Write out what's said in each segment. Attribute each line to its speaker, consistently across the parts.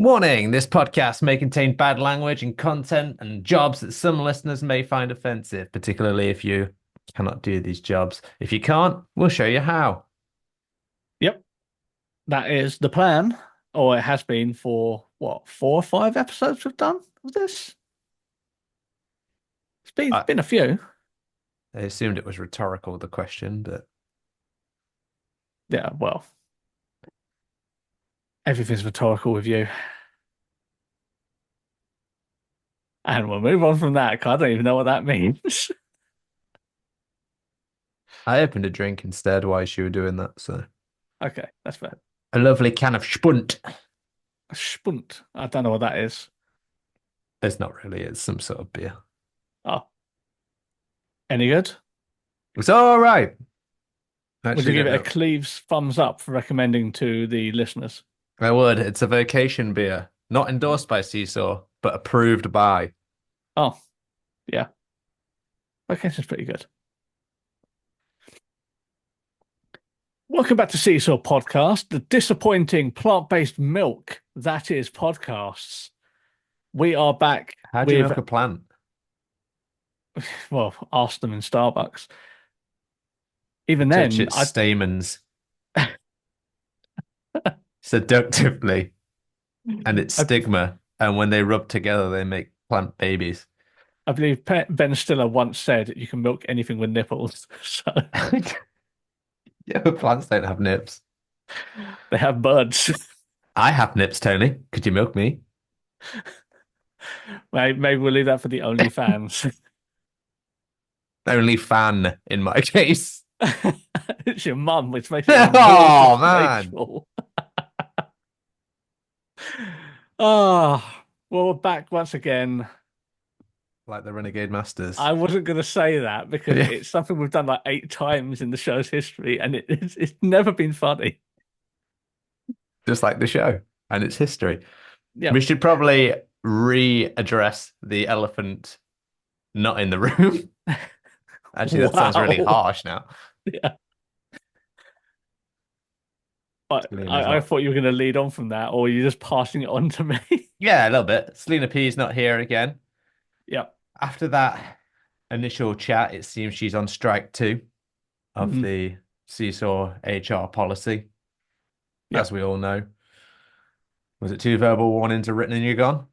Speaker 1: Warning, this podcast may contain bad language and content and jobs that some listeners may find offensive, particularly if you cannot do these jobs. If you can't, we'll show you how.
Speaker 2: Yep, that is the plan, or it has been for what, 4 or 5 episodes we've done of this. It's been
Speaker 1: I,
Speaker 2: been a few.
Speaker 1: I assumed it was rhetorical, the question, but
Speaker 2: Yeah, well, everything's rhetorical with you, and we'll move on from that. 'Cause I don't even know what that means.
Speaker 1: I opened a drink instead while you were doing that, so
Speaker 2: Okay, that's fair.
Speaker 1: a lovely can of spunt.
Speaker 2: Spunt. I don't know what that is.
Speaker 1: It's not really, it's some sort of beer.
Speaker 2: Oh, any good?
Speaker 1: It's all right. I
Speaker 2: Would you
Speaker 1: actually
Speaker 2: give
Speaker 1: don't
Speaker 2: it a
Speaker 1: know.
Speaker 2: Cleaves thumbs up for recommending to the listeners?
Speaker 1: I would. It's a vacation beer, not endorsed by Seesaw, but approved by.
Speaker 2: Oh, yeah. Okay, that's pretty good. Welcome back to Seesaw Podcast, the disappointing plant-based milk that is podcasts. We are back
Speaker 1: How do you
Speaker 2: with,
Speaker 1: milk a plant?
Speaker 2: well, ask them in Starbucks. Even
Speaker 1: Touch
Speaker 2: then,
Speaker 1: its stamens seductively and its
Speaker 2: I,
Speaker 1: stigma, and when they rub together, they make plant babies.
Speaker 2: I believe Ben Stiller once said you can milk anything with nipples. So
Speaker 1: Yeah, but plants don't have nips.
Speaker 2: they have buds.
Speaker 1: I have nips, Tony. Could you milk me?
Speaker 2: Maybe we'll leave that for the OnlyFans.
Speaker 1: Only fan in my case.
Speaker 2: It's your mum, which makes it even more
Speaker 1: Oh man.
Speaker 2: disgraceful. Ah, well, we're back once again.
Speaker 1: Like the Renegade Masters.
Speaker 2: I wasn't going to say that because
Speaker 1: Yeah.
Speaker 2: it's something we've done like 8 times in the show's history, and it's never been funny.
Speaker 1: Just like the show and its history. We
Speaker 2: Yep.
Speaker 1: should probably readdress the elephant not in the room. Actually, that sounds really
Speaker 2: Wow.
Speaker 1: harsh now.
Speaker 2: Yeah. But
Speaker 1: Selena's
Speaker 2: I
Speaker 1: not.
Speaker 2: thought you were going to lead on from that, or you're just passing it on to me.
Speaker 1: Yeah, a little bit. Selina P is not here again.
Speaker 2: Yep.
Speaker 1: After that initial chat, it seems she's on strike two of
Speaker 2: Mhm.
Speaker 1: the Seesaw HR policy, as
Speaker 2: Yep.
Speaker 1: we all know. Was it two verbal warnings are written and you're gone?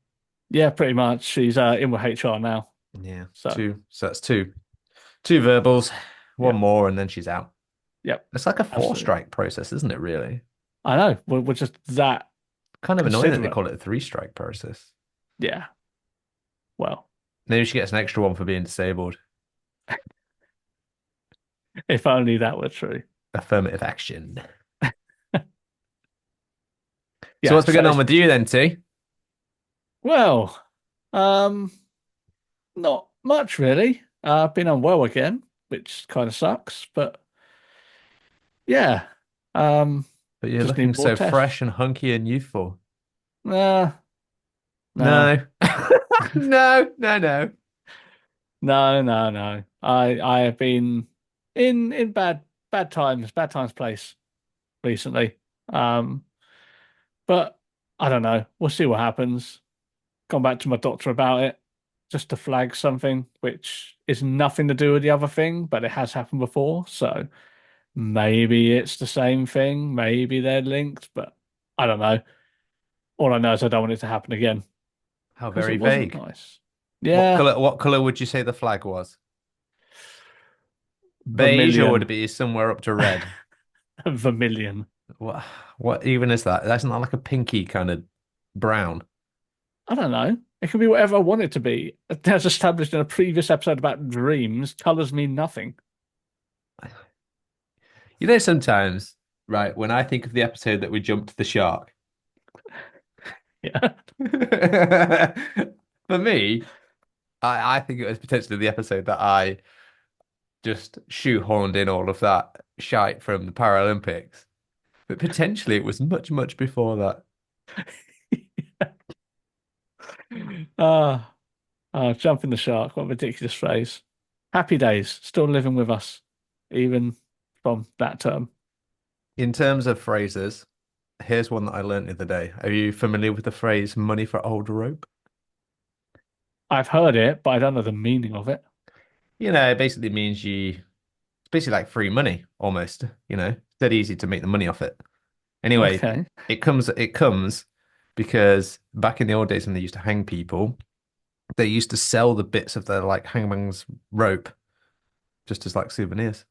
Speaker 2: Yeah, pretty much. She's in with HR now.
Speaker 1: Yeah,
Speaker 2: So,
Speaker 1: two. So that's two. Two verbals, one
Speaker 2: yep.
Speaker 1: more, and then she's out.
Speaker 2: Yep.
Speaker 1: It's like a four
Speaker 2: Absolutely.
Speaker 1: strike process, isn't it, really?
Speaker 2: I know. We're just that
Speaker 1: Kind of annoying that they
Speaker 2: considerate.
Speaker 1: call it a three strike process.
Speaker 2: Yeah. Well,
Speaker 1: Maybe she gets an extra one for being disabled.
Speaker 2: if only that were true.
Speaker 1: Affirmative action. So
Speaker 2: Yeah.
Speaker 1: what's been
Speaker 2: So
Speaker 1: going on
Speaker 2: it's,
Speaker 1: with you then, T?
Speaker 2: well, um, not much really. I've been unwell again, which kind of sucks, but yeah. Um,
Speaker 1: But you're
Speaker 2: just
Speaker 1: looking
Speaker 2: need more
Speaker 1: so fresh
Speaker 2: tests.
Speaker 1: and hunky and youthful.
Speaker 2: Nah, no,
Speaker 1: No. No, no, no.
Speaker 2: no. I have been in bad times place recently. Um, but I don't know. We'll see what happens. Gone back to my doctor about it just to flag something which is nothing to do with the other thing, but it has happened before. So maybe it's the same thing. Maybe they're linked, but I don't know. All I know is I don't want it to happen again
Speaker 1: How
Speaker 2: because
Speaker 1: very
Speaker 2: it wasn't
Speaker 1: vague.
Speaker 2: nice. Yeah,
Speaker 1: What color would you say the flag was? Beige, or would it
Speaker 2: vermilion,
Speaker 1: be somewhere up to red?
Speaker 2: vermilion.
Speaker 1: What what even is that? That's not like a pinky kind of brown.
Speaker 2: I don't know. It can be whatever I want it to be. As established in a previous episode about dreams, colors mean nothing.
Speaker 1: You know, sometimes, right, when I think of the episode that we jumped the shark,
Speaker 2: Yeah.
Speaker 1: for me, I think it was potentially the episode that I just shoehorned in all of that shite from the Paralympics. But potentially it was much, much before that.
Speaker 2: Ah, jumping the shark. What a ridiculous phrase. Happy days, still living with us, even from that term.
Speaker 1: In terms of phrases, Here's one that I learned the other day. Are you familiar with the phrase money for old rope?
Speaker 2: I've heard it, but I don't know the meaning of it.
Speaker 1: It basically means it's basically like free money almost, It's dead easy to make the money off it. Anyway,
Speaker 2: Okay.
Speaker 1: it comes because back in the old days when they used to hang people, they used to sell the bits of their like hangman's rope just as like souvenirs.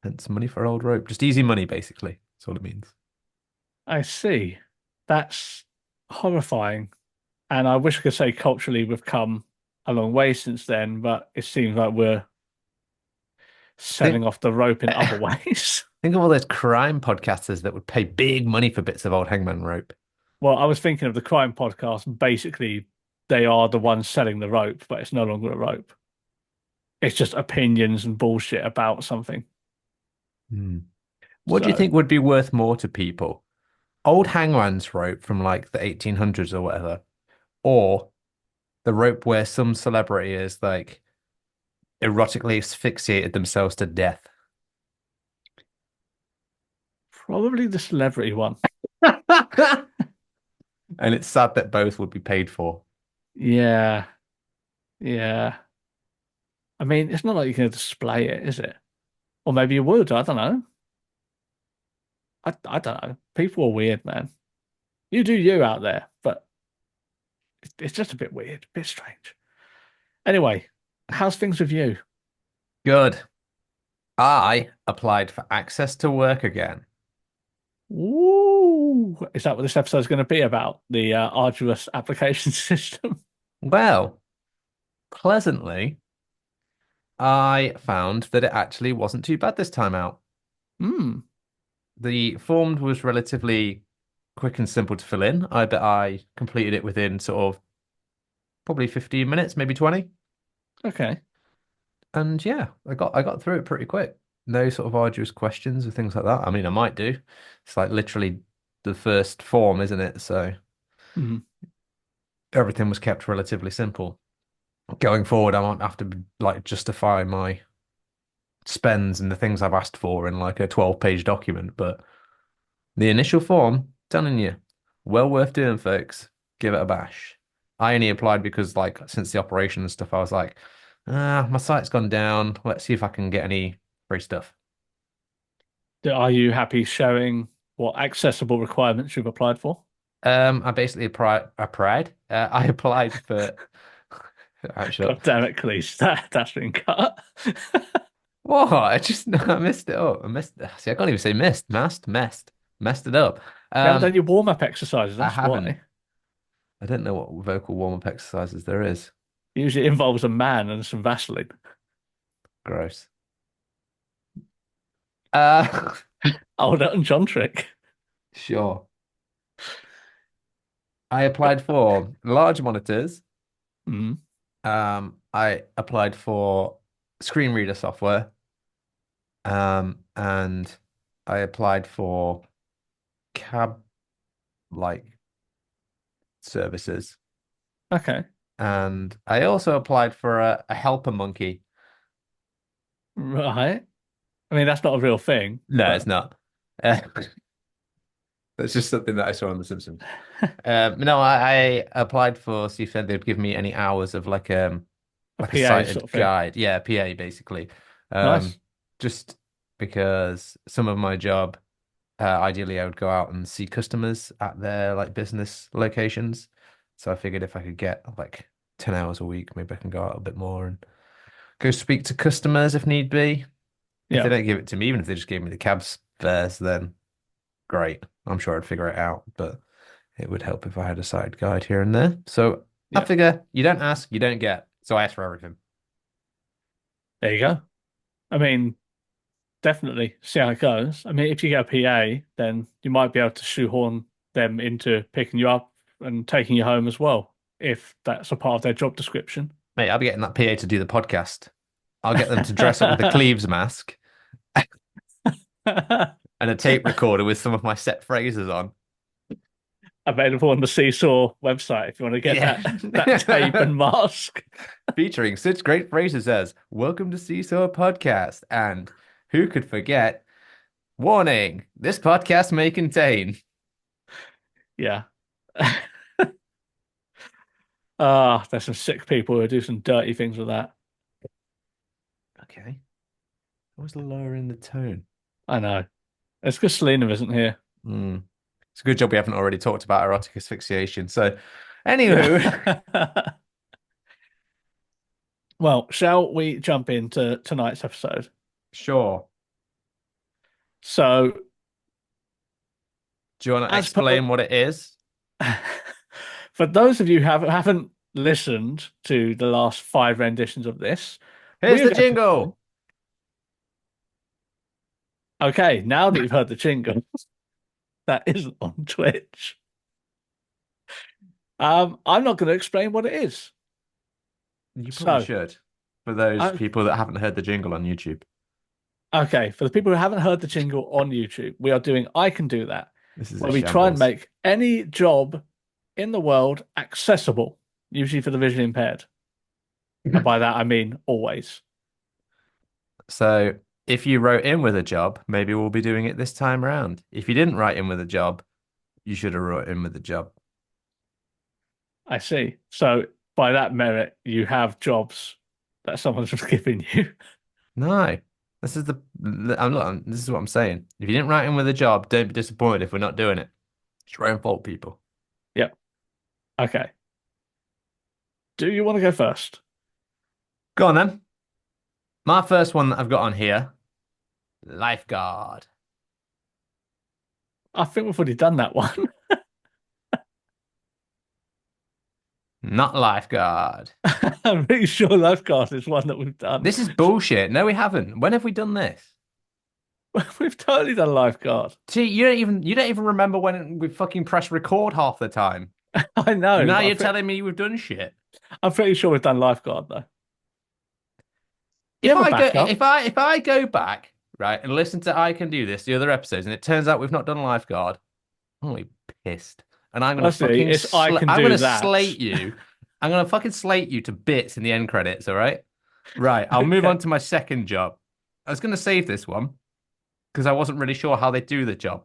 Speaker 1: Hence money for old rope. Just easy money, basically. That's all it means.
Speaker 2: I see. That's horrifying. And I wish I could say culturally we've come a long way since then, but it seems like we're
Speaker 1: Think
Speaker 2: selling off the rope in other ways.
Speaker 1: think of all those crime podcasters that would pay big money for bits of old hangman rope.
Speaker 2: Well, I was thinking of the crime podcast. Basically, they are the ones selling the rope, but it's no longer a rope. It's just opinions and bullshit about something.
Speaker 1: Hmm. What do you
Speaker 2: So
Speaker 1: think would be worth more to people? Old hangman's rope from like the 1800s or whatever, or the rope where some celebrity is like erotically asphyxiated themselves to death.
Speaker 2: probably the celebrity one.
Speaker 1: And it's sad that both would be paid for.
Speaker 2: Yeah, yeah. I mean, it's not like you can display it, is it? Or maybe you would. I don't know. I don't know. People are weird, man. You do you out there, but it's just a bit weird, a bit strange. Anyway, how's things with you?
Speaker 1: Good. I applied for access to work again.
Speaker 2: Ooh, is that what this episode is going to be about? The arduous application system?
Speaker 1: Well, pleasantly, I found that it actually wasn't too bad this time out.
Speaker 2: Hmm.
Speaker 1: The form was relatively quick and simple to fill in. I bet I completed it within sort of probably 15 minutes, maybe 20.
Speaker 2: Okay.
Speaker 1: And yeah, I got through it pretty quick. No sort of arduous questions or things like that. I mean, I might do. It's like literally the first form, isn't it? So
Speaker 2: Hmm.
Speaker 1: everything was kept relatively simple. Going forward, I might have to like justify my spends and the things I've asked for in like a 12-page document, but the initial form, telling you, well worth doing, folks. Give it a bash. I only applied because, like, since the operation and stuff, I was like, my site's gone down. Let's see if I can get any free stuff.
Speaker 2: Are you happy showing what accessible requirements you've applied for?
Speaker 1: I basically I applied for. Right, shut
Speaker 2: God
Speaker 1: up.
Speaker 2: damn it, Cleese. That's been cut.
Speaker 1: What? I messed it up. I missed. See, I can't even say messed it up.
Speaker 2: You haven't
Speaker 1: Um,
Speaker 2: done your warm-up exercises,
Speaker 1: I
Speaker 2: that's
Speaker 1: haven't.
Speaker 2: why.
Speaker 1: I don't know what vocal warm-up exercises there is.
Speaker 2: Usually it involves a man and some Vaseline.
Speaker 1: Gross. Uh,
Speaker 2: Oh, that and John Trick.
Speaker 1: sure. I applied for large monitors.
Speaker 2: Mm.
Speaker 1: I applied for screen reader software. And I applied for cab like services.
Speaker 2: Okay.
Speaker 1: And I also applied for a helper monkey.
Speaker 2: Right. I mean, that's not a real thing,
Speaker 1: No, it's
Speaker 2: but
Speaker 1: not. Uh, that's just something that I saw on The Simpsons. No, I applied for see if they'd give me any hours of
Speaker 2: a
Speaker 1: like a
Speaker 2: PA sort
Speaker 1: cited
Speaker 2: of thing.
Speaker 1: guide. Yeah, PA basically. Um,
Speaker 2: Nice.
Speaker 1: just because some of my job, ideally I would go out and see customers at their like business locations. So I figured if I could get like 10 hours a week, maybe I can go out a bit more and go speak to customers if need be. If they
Speaker 2: Yeah.
Speaker 1: don't give it to me, even if they just gave me the cabs fares, then great. I'm sure I'd figure it out, but it would help if I had a side guide here and there. So I
Speaker 2: Yeah.
Speaker 1: figure you don't ask, you don't get. So I asked for everything.
Speaker 2: There you go. I mean, definitely see how it goes. I mean, if you get a PA, then you might be able to shoehorn them into picking you up and taking you home as well, if that's a part of their job description.
Speaker 1: Mate, I'll be getting that PA to do the podcast. I'll get them to dress up with the Cleaves mask and a tape recorder with some of my set phrases on.
Speaker 2: Available on the Seesaw website if you want to get
Speaker 1: Yeah.
Speaker 2: that tape and mask.
Speaker 1: Featuring such great phrases as "Welcome to Seesaw Podcast" and "Who could forget?" Warning: This podcast may contain.
Speaker 2: Yeah. Ah, there's some sick people who do some dirty things with that.
Speaker 1: Okay. I was lowering the tone.
Speaker 2: I know. It's because Selena isn't here.
Speaker 1: Hmm. It's a good job we haven't already talked about erotic asphyxiation. So,
Speaker 2: Yeah.
Speaker 1: anywho,
Speaker 2: Well, shall we jump into tonight's episode?
Speaker 1: sure.
Speaker 2: So,
Speaker 1: Do you want to
Speaker 2: as per,
Speaker 1: explain what it is?
Speaker 2: for those of you who haven't listened to the last five renditions of this,
Speaker 1: Here's
Speaker 2: we are
Speaker 1: the
Speaker 2: going to be doing.
Speaker 1: jingle.
Speaker 2: Okay, now that you've heard the jingle, that isn't on Twitch. I'm not going to explain what it is.
Speaker 1: You probably
Speaker 2: So,
Speaker 1: should, for those
Speaker 2: uh,
Speaker 1: people that haven't heard the jingle on YouTube.
Speaker 2: okay, for the people who haven't heard the jingle on YouTube, we are doing I Can Do That,
Speaker 1: This is a
Speaker 2: where we try and
Speaker 1: shambles.
Speaker 2: make any job in the world accessible, usually for the visually impaired. And by that, I mean always.
Speaker 1: So, if you wrote in with a job, maybe we'll be doing it this time around. If you didn't write in with a job, you should have wrote in with a job.
Speaker 2: I see. So, by that merit, you have jobs that someone's just giving you.
Speaker 1: No, this is the. I'm not. This is what I'm saying. If you didn't write in with a job, don't be disappointed if we're not doing it. It's your own fault, people.
Speaker 2: Yep. Okay. Do you want to go first?
Speaker 1: Go on then. My first one that I've got on here, lifeguard,
Speaker 2: I think we've already done that one.
Speaker 1: not lifeguard.
Speaker 2: I'm pretty sure lifeguard is one that we've done.
Speaker 1: This is bullshit. No, we haven't. When have we done this?
Speaker 2: We've totally done lifeguard.
Speaker 1: See, you don't even remember when we fucking press record half the time.
Speaker 2: I know,
Speaker 1: Now
Speaker 2: but
Speaker 1: you're telling me we've done shit.
Speaker 2: I'm pretty sure we've done lifeguard though. Do you
Speaker 1: If
Speaker 2: have a
Speaker 1: I go
Speaker 2: backup?
Speaker 1: if I go back, right, and listen to I Can Do This, the other episodes, and it turns out we've not done lifeguard, I'm gonna be pissed. And
Speaker 2: Honestly, it's I can
Speaker 1: I'm
Speaker 2: do
Speaker 1: gonna
Speaker 2: that.
Speaker 1: slate you. I'm gonna fucking slate you to bits in the end credits, all right? Right, I'll move
Speaker 2: Okay.
Speaker 1: on to my second job. I was gonna save this one because I wasn't really sure how they do the job.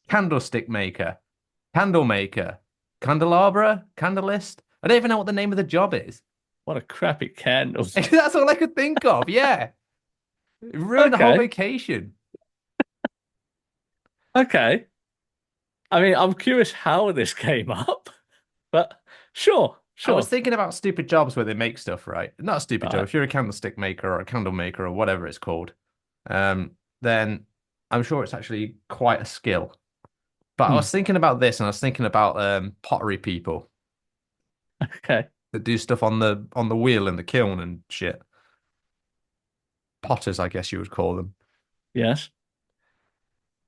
Speaker 1: Candlestick maker, candle maker, candelabra, candlelist. I don't even know what the name of the job is.
Speaker 2: What a crappy candle.
Speaker 1: That's all I could think of. Yeah. It ruined the whole
Speaker 2: Okay.
Speaker 1: vacation.
Speaker 2: Okay. I mean, I'm curious how this came up, but sure,
Speaker 1: I was
Speaker 2: sure.
Speaker 1: thinking about stupid jobs where they make stuff, right? Not a stupid job.
Speaker 2: Right.
Speaker 1: If you're a candlestick maker or a candle maker or whatever it's called, then I'm sure it's actually quite a skill. But I
Speaker 2: Hmm.
Speaker 1: was thinking about this and I was thinking about pottery people
Speaker 2: Okay.
Speaker 1: that do stuff on the wheel in the kiln and shit. Potters, I guess you would call them.
Speaker 2: Yes.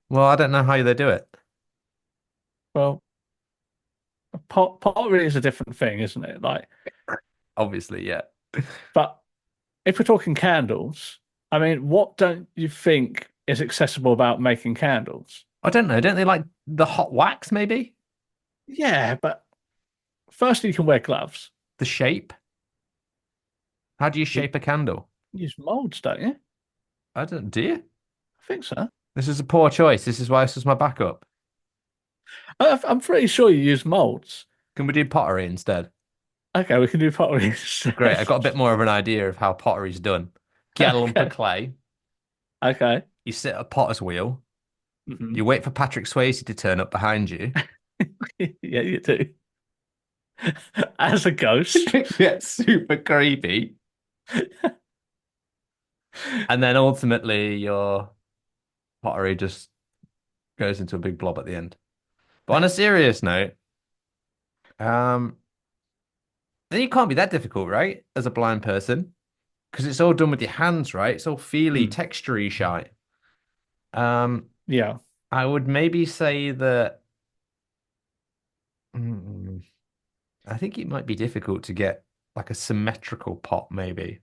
Speaker 1: Well, I don't know how they do it.
Speaker 2: Well, pottery is a different thing, isn't it? Like,
Speaker 1: Obviously, yeah.
Speaker 2: but if we're talking candles, I mean, what don't you think is accessible about making candles?
Speaker 1: I don't know. Don't they like the hot wax, maybe?
Speaker 2: Yeah, but firstly, you can wear gloves.
Speaker 1: The shape? How do you
Speaker 2: You
Speaker 1: shape a candle?
Speaker 2: use molds, don't you?
Speaker 1: I don't, do you?
Speaker 2: I think so.
Speaker 1: This is a poor choice. This is why this was my backup.
Speaker 2: I'm pretty sure you use molds.
Speaker 1: Can we do pottery instead?
Speaker 2: Okay, we can do pottery instead.
Speaker 1: Great. I got a bit more of an idea of how pottery's done. Get a lump of
Speaker 2: Okay.
Speaker 1: clay.
Speaker 2: Okay.
Speaker 1: You sit at a potter's wheel.
Speaker 2: Hmm.
Speaker 1: You wait for Patrick Swayze to turn up behind you.
Speaker 2: Yeah, you do. As a ghost.
Speaker 1: Get super creepy. And then ultimately your pottery just goes into a big blob at the end. But on a serious note, um, then you can't be that difficult, right? As a blind person. Because it's all done with your hands, right? It's all feely,
Speaker 2: Hmm.
Speaker 1: textury shite. Um,
Speaker 2: Yeah.
Speaker 1: I would maybe say that mm, I think it might be difficult to get like a symmetrical pot, maybe.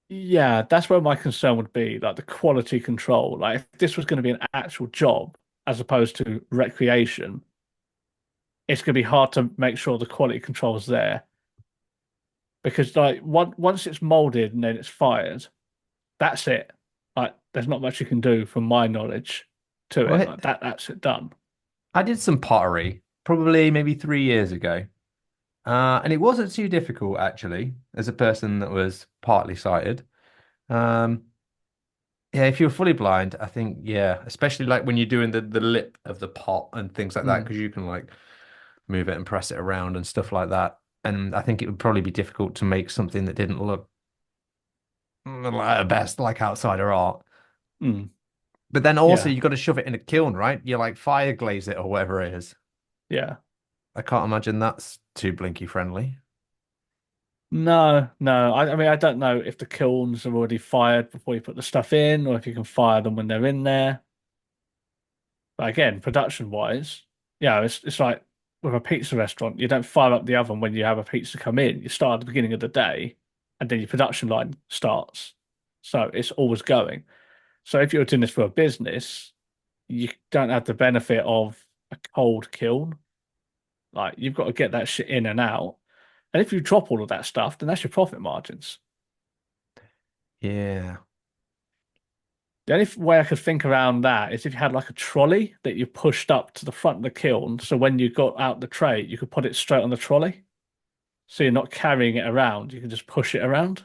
Speaker 2: Yeah, that's where my concern would be, like the quality control. Like if this was going to be an actual job as opposed to recreation, it's going to be hard to make sure the quality control is there. Because like once it's molded and then it's fired, that's it. Like there's not much you can do from my knowledge to
Speaker 1: Well,
Speaker 2: it. Like that's it done.
Speaker 1: I did some pottery probably maybe 3 years ago. And it wasn't too difficult actually, as a person that was partly sighted. Um, yeah, if you're fully blind, I think yeah, especially like when you're doing the lip of the pot and things like that,
Speaker 2: Mm,
Speaker 1: because you can like move it and press it around and stuff like that. And I think it would probably be difficult to make something that didn't look like at best like outsider art.
Speaker 2: mm,
Speaker 1: But then also
Speaker 2: yeah,
Speaker 1: you got to shove it in a kiln, right? You like fire glaze it or whatever it is.
Speaker 2: yeah.
Speaker 1: I can't imagine that's too blinky friendly.
Speaker 2: No, no. I mean, I don't know if the kilns are already fired before you put the stuff in, or if you can fire them when they're in there. But again, production wise, yeah, it's like with a pizza restaurant, you don't fire up the oven when you have a pizza come in. You start at the beginning of the day, and then your production line starts. So it's always going. So if you're doing this for a business, you don't have the benefit of a cold kiln. Like you've got to get that shit in and out. And if you drop all of that stuff, then that's your profit margins.
Speaker 1: Yeah.
Speaker 2: The only way I could think around that is if you had like a trolley that you pushed up to the front of the kiln. So when you got out the tray, you could put it straight on the trolley. So you're not carrying it around. You can just push it around.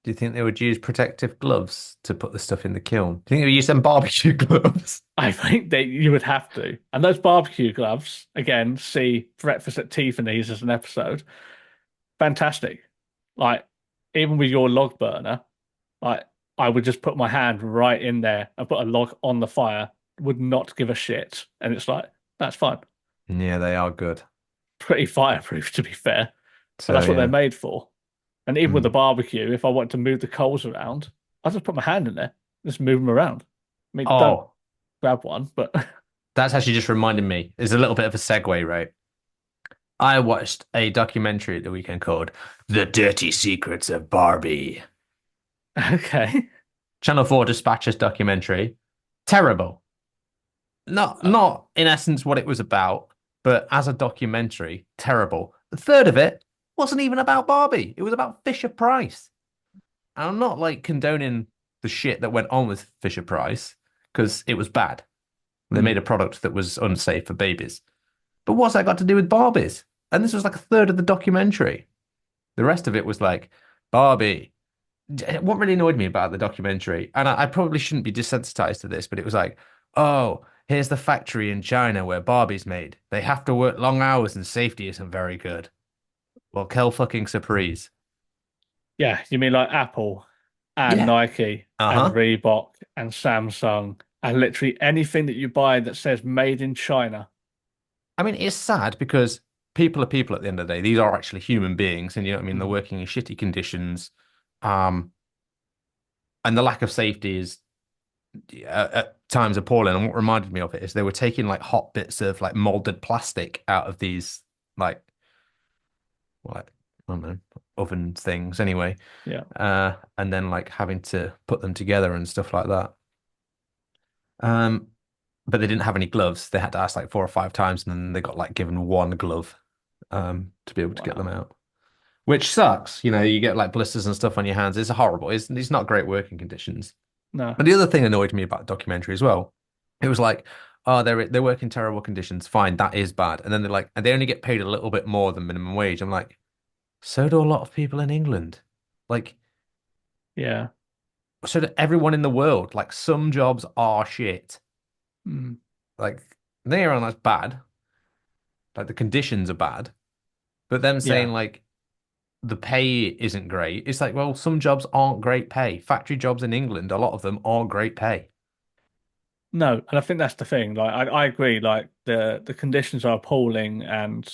Speaker 1: Do you think they would use protective gloves to put the stuff in the kiln? Do you think they would use them barbecue gloves?
Speaker 2: I think that you would have to. And those barbecue gloves, again, see Breakfast at Tiffany's as an episode. Fantastic. Like, even with your log burner, like I would just put my hand right in there and put a log on the fire, would not give a shit. And it's like, that's fine.
Speaker 1: Yeah, they are good.
Speaker 2: Pretty fireproof, to be fair. But
Speaker 1: So
Speaker 2: that's what they're
Speaker 1: yeah.
Speaker 2: made for. And even with the
Speaker 1: Mm.
Speaker 2: barbecue, if I want to move the coals around, I just put my hand in there, just move them around. I mean, don't
Speaker 1: Oh,
Speaker 2: grab one, but
Speaker 1: that's actually just reminded me. There's a little bit of a segue, right? I watched a documentary at the weekend called The Dirty Secrets of Barbie.
Speaker 2: okay.
Speaker 1: Channel 4 Dispatches documentary. Terrible. Not in essence what it was about, but as a documentary, terrible. A third of it wasn't even about Barbie. It was about Fisher Price. And I'm not like condoning the shit that went on with Fisher Price because it was bad. They
Speaker 2: Hmm.
Speaker 1: made a product that was unsafe for babies. But what's that got to do with Barbies? And this was like a third of the documentary. The rest of it was like Barbie. What really annoyed me about the documentary, and I probably shouldn't be desensitized to this, but it was like, oh, here's the factory in China where Barbie's made. They have to work long hours and safety isn't very good. Well, Kel fucking surprise.
Speaker 2: Yeah, you mean like Apple and
Speaker 1: Yeah.
Speaker 2: Nike and
Speaker 1: Uh-huh.
Speaker 2: Reebok and Samsung and literally anything that you buy that says made in China.
Speaker 1: I mean, it's sad because people are people at the end of the day. These are actually human beings, and you know what I mean? They're
Speaker 2: Hmm.
Speaker 1: working in shitty conditions. Um, and the lack of safety is at times appalling. And what reminded me of it is they were taking like hot bits of like molded plastic out of these like like I don't know oven things anyway,
Speaker 2: Yeah.
Speaker 1: and then like having to put them together and stuff like that. Um, but they didn't have any gloves. They had to ask like 4 or 5 times, and then they got like given one glove to be able to get them
Speaker 2: Wow.
Speaker 1: out, which sucks. You know, you get like blisters and stuff on your hands. It's horrible. It's not great working conditions.
Speaker 2: No.
Speaker 1: But the other thing annoyed me about the documentary as well. It was like, oh, they work in terrible conditions. Fine, that is bad. And then they're like, and they only get paid a little bit more than minimum wage. I'm like, so do a lot of people in England. Like,
Speaker 2: Yeah.
Speaker 1: so do everyone in the world. Like, some jobs are shit.
Speaker 2: Mm.
Speaker 1: Like, they are not bad. Like, the conditions are bad. But them saying
Speaker 2: Yeah.
Speaker 1: like the pay isn't great, it's like, well, some jobs aren't great pay. Factory jobs in England, a lot of them are great pay.
Speaker 2: No, and I think that's the thing. Like I agree, like the conditions are appalling and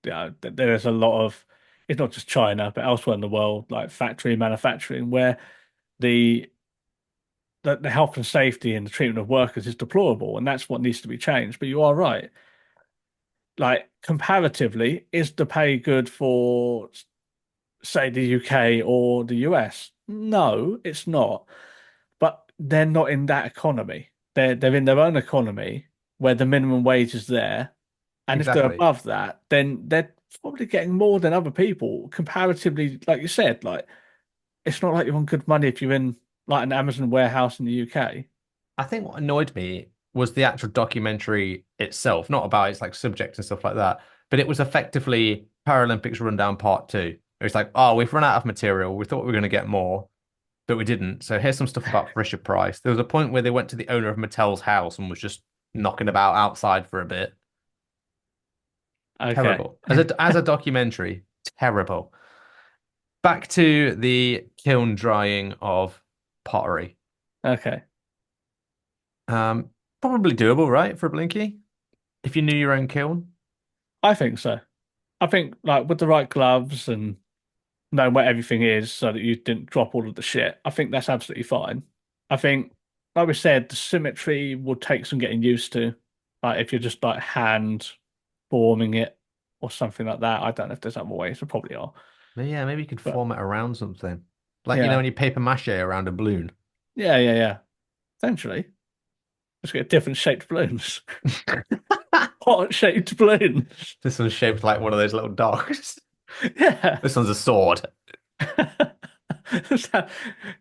Speaker 2: yeah, there's a lot of it's not just China, but elsewhere in the world, like factory manufacturing, where the the health and safety and the treatment of workers is deplorable, and that's what needs to be changed. But you are right. Like comparatively, is the pay good for, say, the UK or the US? No, it's not. But they're not in that economy. They're in their own economy where the minimum wage is there. And if they're
Speaker 1: Exactly.
Speaker 2: above that, then they're probably getting more than other people comparatively, like you said, like it's not like you're on good money if you're in like an Amazon warehouse in the UK.
Speaker 1: I think what annoyed me was the actual documentary itself, not about its like subject and stuff like that, but it was effectively Paralympics Rundown Part 2. It was like, oh, we've run out of material. We thought we were going to get more, but we didn't. So here's some stuff about Fisher Price. There was a point where they went to the owner of Mattel's house and was just knocking about outside for a bit.
Speaker 2: Okay.
Speaker 1: Terrible. As a documentary, terrible. Back to the kiln drying of pottery.
Speaker 2: Okay.
Speaker 1: Um, Probably doable, right, for a Blinky? If you knew your own kiln.
Speaker 2: I think so. I think like with the right gloves and knowing where everything is so that you didn't drop all of the shit, I think that's absolutely fine. I think, like we said, the symmetry will take some getting used to. Like if you're just like hand forming it or something like that. I don't know if there's other ways. There probably are.
Speaker 1: But yeah, maybe you could
Speaker 2: But
Speaker 1: form it around something. Like, you know, when
Speaker 2: yeah.
Speaker 1: you paper mache around a balloon.
Speaker 2: Yeah. Essentially, just get different shaped balloons. Pot shaped balloons.
Speaker 1: This one's shaped like one of those little dogs.
Speaker 2: Yeah.
Speaker 1: This one's a sword.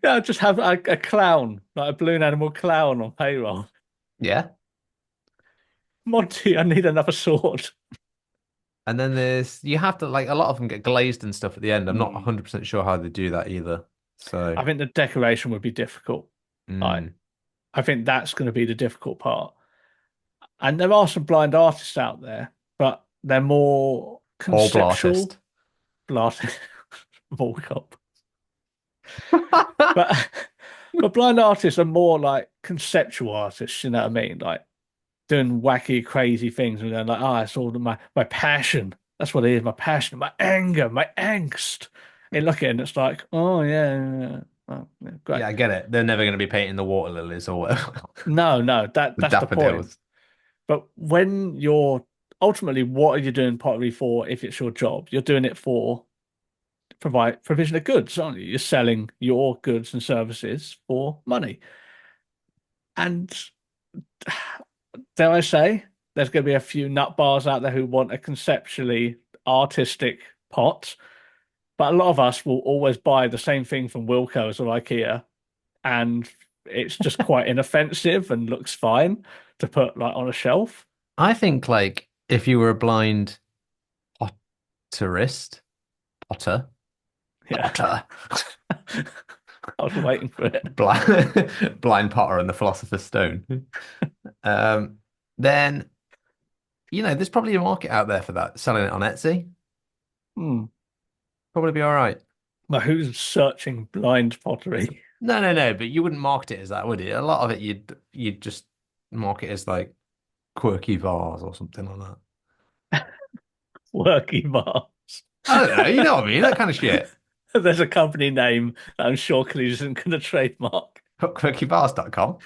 Speaker 2: Yeah, just have a clown, like a balloon animal clown on payroll.
Speaker 1: Yeah.
Speaker 2: Monty, I need another sword.
Speaker 1: And then you have to, like, a lot of them get glazed and stuff at the end. I'm not
Speaker 2: Hmm.
Speaker 1: 100% sure how they do that either. So,
Speaker 2: I think the decoration would be difficult. Like,
Speaker 1: mm,
Speaker 2: I think that's going to be the difficult part. And there are some blind artists out there, but they're more
Speaker 1: Paul
Speaker 2: conceptual.
Speaker 1: Blartist.
Speaker 2: Blast, ball cop. But but blind artists are more like conceptual artists, you know what I mean? Like doing wacky, crazy things and going like, oh, it's all my passion. That's what it is, my passion, my anger, my angst. And look at it and it's like, oh yeah. Oh, yeah, great.
Speaker 1: Yeah, I get it. They're never going to be painting the water lilies or whatever.
Speaker 2: No,
Speaker 1: The
Speaker 2: that's the point.
Speaker 1: daffodils.
Speaker 2: But when you're ultimately, what are you doing pottery for if it's your job? You're doing it for provide provision of goods, aren't you? You're selling your goods and services for money. And dare I say, there's going to be a few nut bars out there who want a conceptually artistic pot, but a lot of us will always buy the same thing from Wilko's or IKEA, and it's just quite inoffensive and looks fine to put like on a shelf.
Speaker 1: I think, like, if you were a blind potterist, potter,
Speaker 2: Yeah,
Speaker 1: potter,
Speaker 2: I was waiting for it.
Speaker 1: blind Potter and the Philosopher's Stone, um, then there's probably a market out there for that. Selling it on Etsy,
Speaker 2: Hmm.
Speaker 1: probably be all right.
Speaker 2: But who's searching blind pottery?
Speaker 1: No. But you wouldn't market it as that, would you? A lot of it, you'd just market as like quirky vase or something like that.
Speaker 2: Working bars.
Speaker 1: I don't know. You know what I mean? That kind of shit.
Speaker 2: There's a company name that I'm sure Cleaves isn't going to trademark.
Speaker 1: Quirkyvase.com.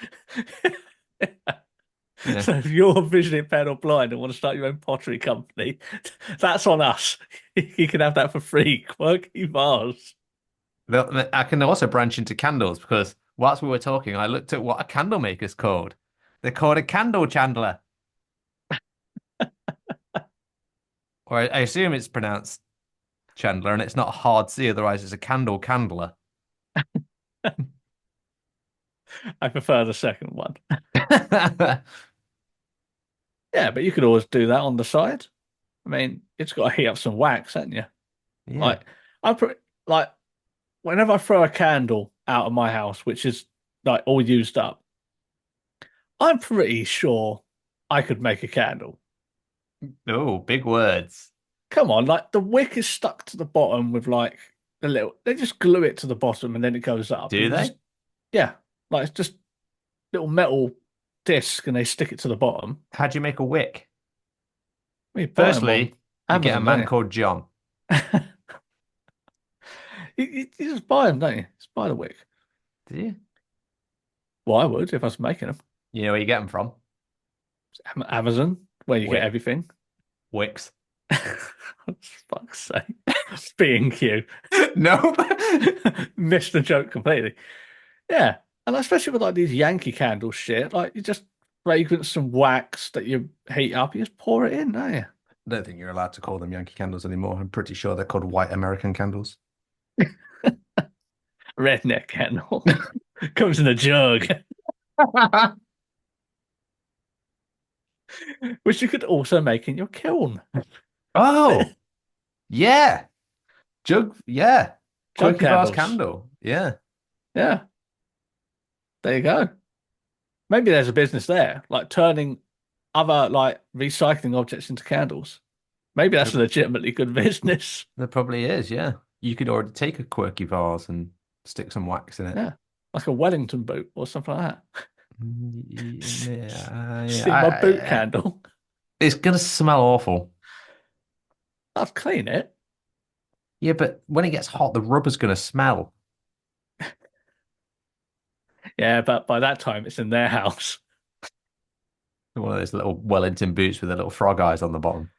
Speaker 1: Yeah.
Speaker 2: So if you're visually impaired or blind and want to start your own pottery company, that's on us. You can have that for free. Quirky bars.
Speaker 1: I can also branch into candles because whilst we were talking, I looked at what a candle maker's called. They're called a candle chandler, or I assume it's pronounced chandler, and it's not a hard C, otherwise it's a candle candler.
Speaker 2: I prefer the second one. Yeah, but you could always do that on the side. I mean, it's got to heat up some wax, haven't you?
Speaker 1: Yeah.
Speaker 2: Like, I put like whenever I throw a candle out of my house, which is like all used up, I'm pretty sure I could make a candle.
Speaker 1: Oh, big words.
Speaker 2: Come on, like the wick is stuck to the bottom with like a little, they just glue it to the bottom and then it goes up.
Speaker 1: Do
Speaker 2: And
Speaker 1: they?
Speaker 2: just, yeah, like it's just little metal disc and they stick it to the bottom.
Speaker 1: How do you make a wick?
Speaker 2: You buy them on
Speaker 1: Firstly, you get a
Speaker 2: Amazon,
Speaker 1: man
Speaker 2: don't
Speaker 1: called John.
Speaker 2: you? You just buy them, don't you? Just buy the wick.
Speaker 1: Do you?
Speaker 2: Well, I would if I was making them.
Speaker 1: You know where you get them from?
Speaker 2: Amazon, where you get
Speaker 1: Wick.
Speaker 2: everything.
Speaker 1: Wicks.
Speaker 2: Fuck's sake. B&Q.
Speaker 1: Nope.
Speaker 2: Missed the joke completely. Yeah. And especially with like these Yankee candle shit, like you just fragrance some wax that you heat up, you just pour it in, don't you?
Speaker 1: I don't think you're allowed to call them Yankee candles anymore. I'm pretty sure they're called white American candles.
Speaker 2: Redneck candle. Comes in a jug. which you could also make in your kiln.
Speaker 1: Oh, yeah. Jug, yeah.
Speaker 2: Jug
Speaker 1: Quirky vase
Speaker 2: candles.
Speaker 1: candle. Yeah.
Speaker 2: Yeah, there you go. Maybe there's a business there, like turning other like recycling objects into candles. Maybe that's
Speaker 1: There,
Speaker 2: a legitimately good business.
Speaker 1: there probably is, yeah. You could already take a quirky vase and stick some wax in it.
Speaker 2: Yeah, like a Wellington boot or something like that.
Speaker 1: Yeah,
Speaker 2: See my boot candle.
Speaker 1: it's gonna smell awful.
Speaker 2: I'd clean it.
Speaker 1: Yeah, but when it gets hot, the rubber's gonna smell.
Speaker 2: Yeah, but by that time it's in their house.
Speaker 1: One of those little Wellington boots with the little frog eyes on the bottom.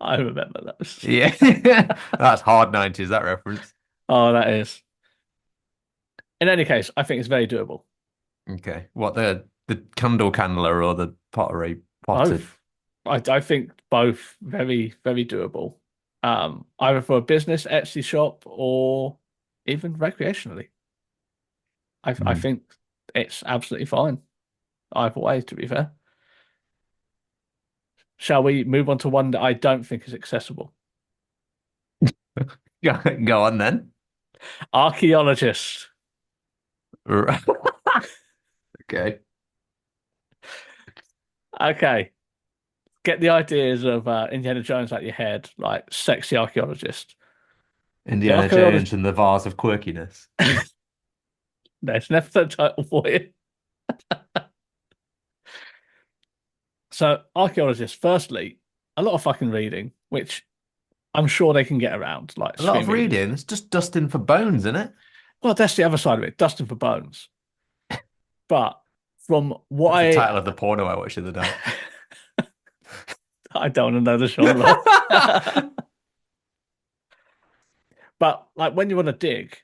Speaker 2: I remember those.
Speaker 1: Yeah, that's hard 90s, that reference.
Speaker 2: Oh, that is. In any case, I think it's very doable.
Speaker 1: Okay. What the candle candler or the pottery potted?
Speaker 2: Both. I think both very, very doable. Either for a business Etsy shop or even recreationally. I
Speaker 1: Hmm.
Speaker 2: think it's absolutely fine. Either way, to be fair. Shall we move on to one that I don't think is accessible?
Speaker 1: Go on then.
Speaker 2: Archaeologist.
Speaker 1: Okay.
Speaker 2: Okay. Get the ideas of Indiana Jones out your head, like sexy archaeologist. The
Speaker 1: Indiana Jones
Speaker 2: archaeologist,
Speaker 1: and the Vase of Quirkiness.
Speaker 2: there's an episode title for you. So, archaeologists, firstly, a lot of fucking reading, which I'm sure they can get around, like
Speaker 1: A lot of
Speaker 2: swimming.
Speaker 1: reading. It's just dusting for bones, isn't it?
Speaker 2: Well, that's the other side of it, dusting for bones. But from what
Speaker 1: That's the title of the porno I watched the other night.
Speaker 2: I don't want to know the genre. But like when you want to dig,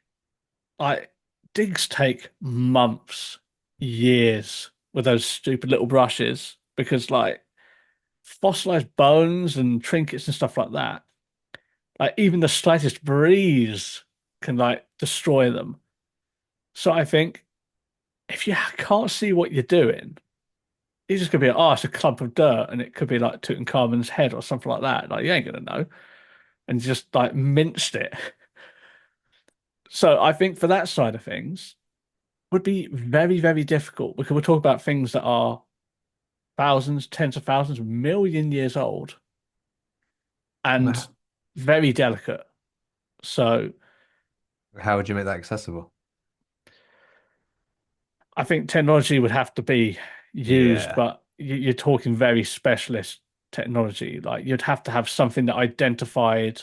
Speaker 2: like digs take months, years with those stupid little brushes because like fossilized bones and trinkets and stuff like that, like even the slightest breeze can like destroy them. So I think if you can't see what you're doing, it's just gonna be oh, it's a clump of dirt, and it could be like Tutankhamun's head or something like that. Like you ain't gonna know, and just like minced it. So I think for that side of things would be very, very difficult because we're talking about things that are thousands, tens of thousands, million years old and
Speaker 1: Well,
Speaker 2: very delicate. So
Speaker 1: how would you make that accessible?
Speaker 2: I think technology would have to be used,
Speaker 1: Yeah.
Speaker 2: but you're talking very specialist technology. Like you'd have to have something that identified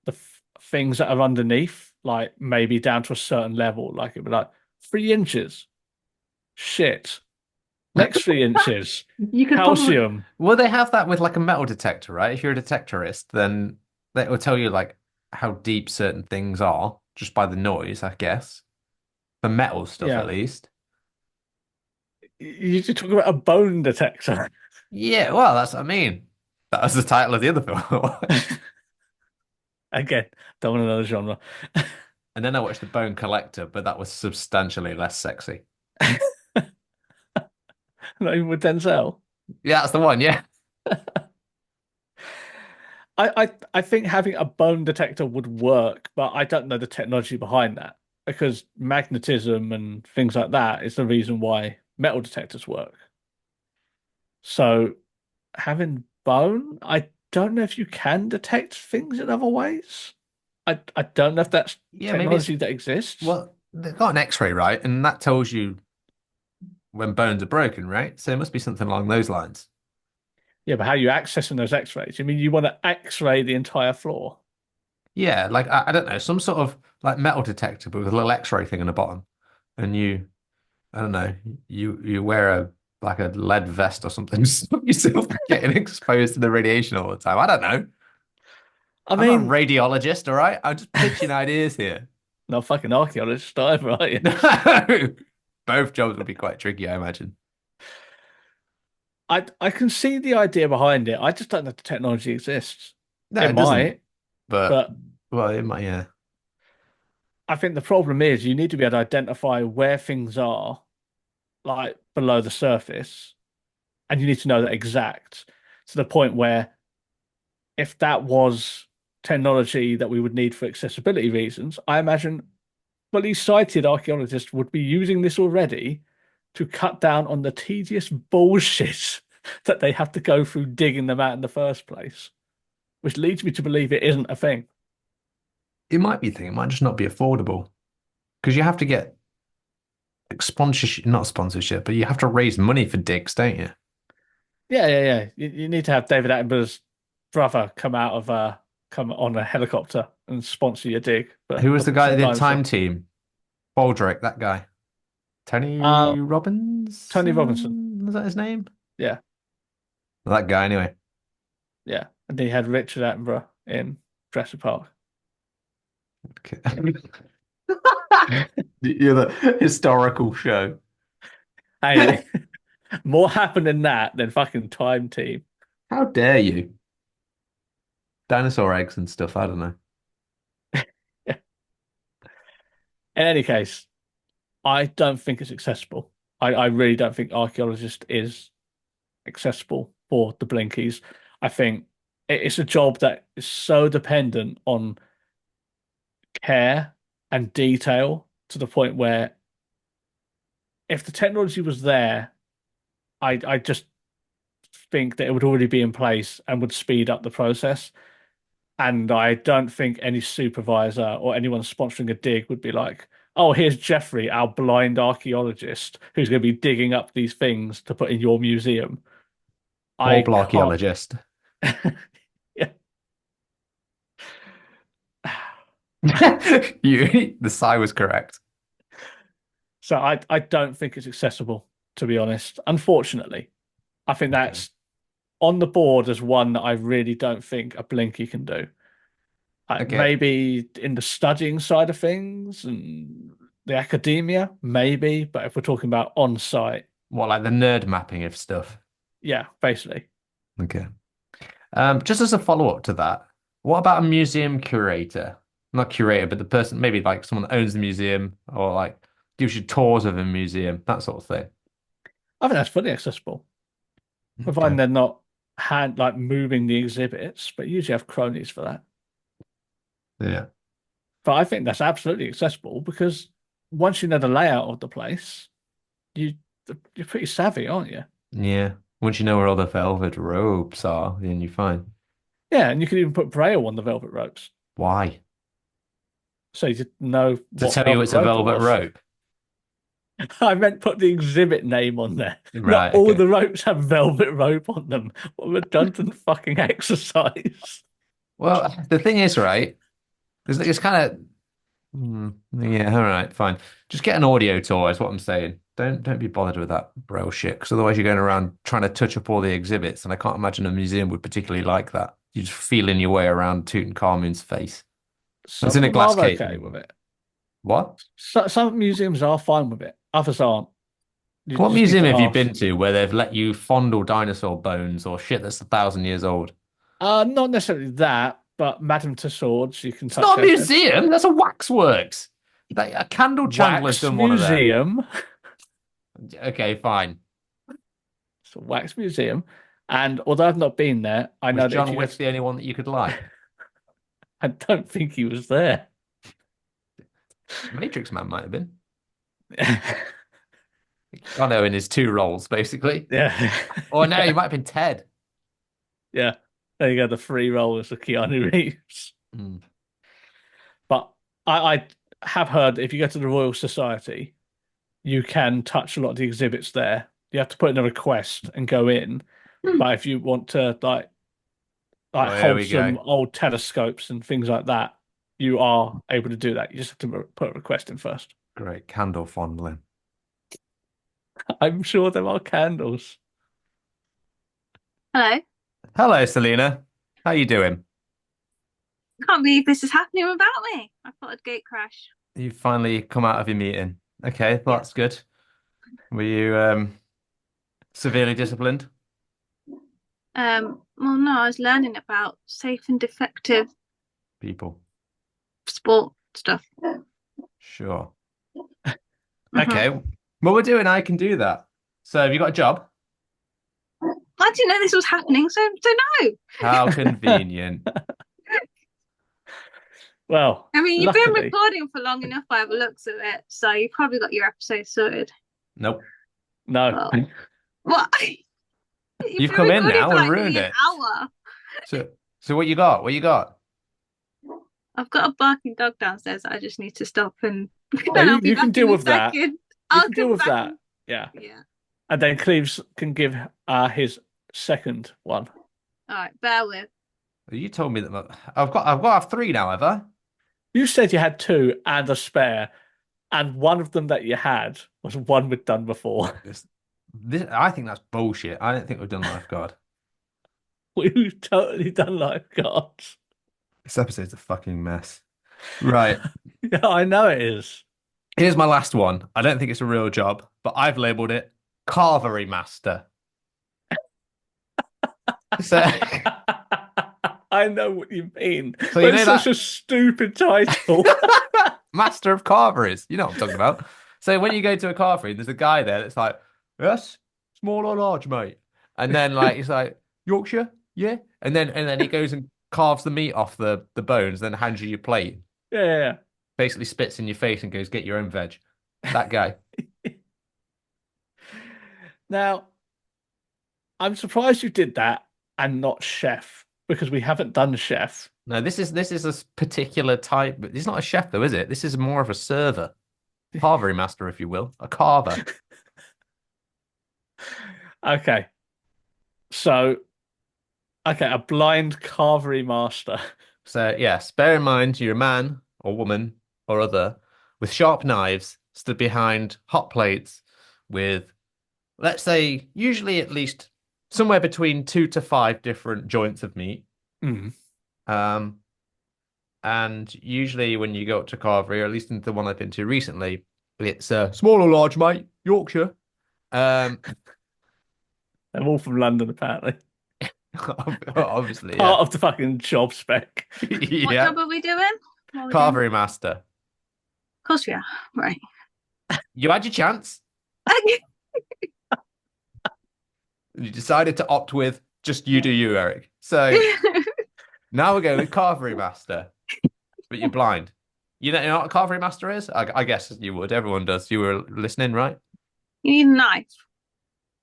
Speaker 2: the things that are underneath, like maybe down to a certain level. Like it'd be like 3 inches. Shit. Next 3 inches.
Speaker 1: You could probably,
Speaker 2: Calcium.
Speaker 1: well, they have that with like a metal detector, right? If you're a detectorist, then that will tell you like how deep certain things are just by the noise, I guess. For metal stuff, at
Speaker 2: Yeah.
Speaker 1: least.
Speaker 2: You talk about a bone detector.
Speaker 1: Yeah, well, that's what I mean. That was the title of the other film I watched.
Speaker 2: Again, don't want another genre.
Speaker 1: And then I watched The Bone Collector, but that was substantially less sexy.
Speaker 2: Not even with Denzel.
Speaker 1: Yeah, that's the one, yeah.
Speaker 2: I think having a bone detector would work, but I don't know the technology behind that because magnetism and things like that is the reason why metal detectors work. So having bone, I don't know if you can detect things in other ways. I don't know if that's
Speaker 1: Yeah, maybe it's,
Speaker 2: technology that exists.
Speaker 1: well, they've got an X-ray, right? And that tells you when bones are broken, right? So it must be something along those lines.
Speaker 2: Yeah, but how are you accessing those X-rays? I mean, you want to X-ray the entire floor.
Speaker 1: Yeah, like I don't know, some sort of like metal detector, but with a little X-ray thing in the bottom. And I don't know, you wear a like a lead vest or something, to stop yourself getting exposed to the radiation all the time. I don't know.
Speaker 2: I
Speaker 1: I'm not a
Speaker 2: mean,
Speaker 1: radiologist, all right? I'm just pitching ideas here.
Speaker 2: not fucking archaeologist either, are you?
Speaker 1: No, both jobs would be quite tricky, I imagine.
Speaker 2: I can see the idea behind it. I just don't know if the technology exists.
Speaker 1: No,
Speaker 2: It
Speaker 1: it doesn't.
Speaker 2: might,
Speaker 1: But
Speaker 2: but
Speaker 1: well, it might, yeah.
Speaker 2: I think the problem is you need to be able to identify where things are, like below the surface. and you need to know that exact to the point where if that was technology that we would need for accessibility reasons, I imagine fully sighted archaeologists would be using this already to cut down on the tedious bullshit that they have to go through digging them out in the first place, which leads me to believe it isn't a thing.
Speaker 1: It might be a thing. It might just not be affordable because you have to get like, sponsorship, not sponsorship, but you have to raise money for digs, don't you?
Speaker 2: Yeah, yeah, yeah. You need to have David Attenborough's brother come on a helicopter and sponsor your dig
Speaker 1: Who was the guy
Speaker 2: for
Speaker 1: that
Speaker 2: the
Speaker 1: did
Speaker 2: dinosaur.
Speaker 1: Time Team? Baldrick, that guy.
Speaker 2: Um,
Speaker 1: Tony
Speaker 2: Tony Robinson.
Speaker 1: Robinson? Was that his name?
Speaker 2: Yeah,
Speaker 1: Well, that guy, anyway.
Speaker 2: yeah. And then he had Richard Attenborough in Jurassic Park.
Speaker 1: Okay. You're the historical show.
Speaker 2: Hey, more happened in that than fucking Time Team.
Speaker 1: How dare you? Dinosaur eggs and stuff. I don't know.
Speaker 2: In any case, I don't think it's accessible. I really don't think archaeologist is accessible for the Blinkies. I think it's a job that is so dependent on care and detail to the point where if the technology was there, I just think that it would already be in place and would speed up the process. And I don't think any supervisor or anyone sponsoring a dig would be like, oh, here's Jeffrey, our blind archaeologist, who's going to be digging up these things to put in your museum.
Speaker 1: Paul
Speaker 2: I can't.
Speaker 1: archaeologist.
Speaker 2: Yeah.
Speaker 1: The sigh was correct.
Speaker 2: So I don't think it's accessible, to be honest. Unfortunately, I think
Speaker 1: Okay.
Speaker 2: that's on the board as one that I really don't think a Blinky can do.
Speaker 1: Okay.
Speaker 2: Maybe in the studying side of things and the academia, maybe. But if we're talking about on site,
Speaker 1: What, like the nerd mapping of stuff?
Speaker 2: yeah, basically.
Speaker 1: Okay. Just as a follow-up to that, what about a museum curator? Not curator, but the person, maybe like someone that owns the museum or like gives you tours of a museum, that sort of thing.
Speaker 2: I think that's fully accessible,
Speaker 1: Okay.
Speaker 2: providing they're not hand like moving the exhibits, but usually have cronies for that.
Speaker 1: Yeah.
Speaker 2: But I think that's absolutely accessible because once you know the layout of the place, you you're pretty savvy, aren't you?
Speaker 1: Yeah. Once you know where all the velvet ropes are, then you're fine.
Speaker 2: Yeah, and you can even put Braille on the velvet ropes,
Speaker 1: Why?
Speaker 2: so you know
Speaker 1: To
Speaker 2: what
Speaker 1: tell you
Speaker 2: velvet
Speaker 1: it's a
Speaker 2: rope it
Speaker 1: velvet
Speaker 2: was.
Speaker 1: rope.
Speaker 2: I meant put the exhibit name on there. Not
Speaker 1: Right,
Speaker 2: all
Speaker 1: okay.
Speaker 2: the ropes have velvet rope on them. What a redundant fucking exercise.
Speaker 1: Well, the thing is, right, it's kind of yeah, all right, fine. Just get an audio tour is what I'm saying. Don't be bothered with that braille shit, because otherwise you're going around trying to touch up all the exhibits, and I can't imagine a museum would particularly like that. You're just feeling your way around Tutankhamun's face. It's
Speaker 2: Some
Speaker 1: in
Speaker 2: of
Speaker 1: a
Speaker 2: them
Speaker 1: glass
Speaker 2: are
Speaker 1: case
Speaker 2: okay with
Speaker 1: anymore.
Speaker 2: it.
Speaker 1: What?
Speaker 2: Some museums are fine with it. Others aren't. You
Speaker 1: What
Speaker 2: just need
Speaker 1: museum
Speaker 2: to
Speaker 1: have you
Speaker 2: ask.
Speaker 1: been to where they've let you fondle dinosaur bones or shit that's 1,000 years old?
Speaker 2: Not necessarily that, but Madame Tussauds, you can
Speaker 1: It's
Speaker 2: touch
Speaker 1: not a
Speaker 2: her head.
Speaker 1: museum. That's a waxworks. A candle chandler's
Speaker 2: Wax
Speaker 1: done one of them.
Speaker 2: museum.
Speaker 1: Okay, fine.
Speaker 2: It's a wax museum. And although I've not been there, I
Speaker 1: Was
Speaker 2: know that if
Speaker 1: John
Speaker 2: you go
Speaker 1: Wick
Speaker 2: to,
Speaker 1: the only one that you could like?
Speaker 2: I don't think he was there.
Speaker 1: Matrix Man might have been. Oh no, in his two roles, basically.
Speaker 2: Yeah.
Speaker 1: Or no, he
Speaker 2: Yeah.
Speaker 1: might have been Ted.
Speaker 2: Yeah. There you go, the free rollers of Keanu Reeves.
Speaker 1: Mm.
Speaker 2: But I have heard that if you go to the Royal Society, you can touch a lot of the exhibits there. You have to put in a request and go in. But if you want to like
Speaker 1: Oh, here
Speaker 2: hold
Speaker 1: we go.
Speaker 2: some old telescopes and things like that, you are able to do that. You just have to put a request in first.
Speaker 1: Great candle fondling.
Speaker 2: I'm sure there are candles.
Speaker 3: Hello.
Speaker 1: Hello, Selina. How you doing?
Speaker 3: Can't believe this is happening without me. I thought I'd gate crash.
Speaker 1: You finally come out of your meeting. Okay, well,
Speaker 3: Yeah.
Speaker 1: that's good. Were you severely disciplined?
Speaker 3: Well, no, I was learning about safe and effective
Speaker 1: People.
Speaker 3: sport stuff.
Speaker 1: Sure.
Speaker 3: Hmm.
Speaker 1: Okay. Well, we're doing I can do that. So have you got a job?
Speaker 3: I didn't know this was happening, so no.
Speaker 1: How convenient.
Speaker 2: Well,
Speaker 3: I mean, you've been
Speaker 2: luckily,
Speaker 3: recording for long enough by the looks of it, so you've probably got your episode sorted.
Speaker 1: Nope.
Speaker 2: no.
Speaker 3: Well, what? You've
Speaker 1: You've
Speaker 3: been
Speaker 1: come in
Speaker 3: recording for
Speaker 1: now and
Speaker 3: like nearly
Speaker 1: ruined
Speaker 3: an
Speaker 1: it.
Speaker 3: hour.
Speaker 1: So, so what you got? What you got?
Speaker 3: I've got a barking dog downstairs that I just need to stop and
Speaker 2: Oh,
Speaker 3: then I'll be
Speaker 2: you can
Speaker 3: back
Speaker 2: deal
Speaker 3: in a
Speaker 2: with that.
Speaker 3: second.
Speaker 2: You
Speaker 3: I'll
Speaker 2: can deal
Speaker 3: come
Speaker 2: with
Speaker 3: back
Speaker 2: that.
Speaker 3: and
Speaker 2: Yeah.
Speaker 3: yeah.
Speaker 2: And then Cleaves can give his second one.
Speaker 3: All right, bear with.
Speaker 1: You told me that I've got to have three now, have I?
Speaker 2: You said you had two and a spare, and one of them that you had was one we'd done before.
Speaker 1: I think that's bullshit. I don't think we've done lifeguard.
Speaker 2: We've totally done lifeguards.
Speaker 1: This episode's a fucking mess. Right.
Speaker 2: Yeah, I know it is.
Speaker 1: Here's my last one. I don't think it's a real job, but I've labeled it Carvery Master. So,
Speaker 2: I know what you mean,
Speaker 1: so
Speaker 2: but
Speaker 1: you
Speaker 2: it's
Speaker 1: know
Speaker 2: such
Speaker 1: that
Speaker 2: a stupid title.
Speaker 1: Master of Carveries. You know what I'm talking about. So when you go to a carvery, there's a guy there that's like, yes, small or large, mate. And then like he's like, Yorkshire, yeah. And then he goes and carves the meat off the bones, then hands you your plate.
Speaker 2: Yeah.
Speaker 1: Basically spits in your face and goes, get your own veg. That guy.
Speaker 2: Now, I'm surprised you did that and not chef because we haven't done chef.
Speaker 1: No, this is a particular type, but he's not a chef though, is it? This is more of a server. Carvery master, if you will. A carver.
Speaker 2: Okay. So, okay, a blind carvery master.
Speaker 1: So yes, bear in mind you're a man or woman or other with sharp knives stood behind hot plates with, let's say, usually at least somewhere between 2 to 5 different joints of meat.
Speaker 2: Mm.
Speaker 1: Um, and usually when you go up to carvery, or at least in the one I've been to recently, it's small or large, mate, Yorkshire. Um,
Speaker 2: They're all from London, apparently.
Speaker 1: obviously, yeah,
Speaker 2: Part of the fucking job spec.
Speaker 3: What
Speaker 1: yeah.
Speaker 3: job are we doing? What are we doing?
Speaker 1: Carvery master.
Speaker 3: Of course we are. Right.
Speaker 1: You had your chance. You decided to opt with just you do you, Eric. So now we're going with Carvery Master, but you're blind. You know what a Carvery Master is? I guess you would. Everyone does. You were listening, right?
Speaker 3: You need a knife.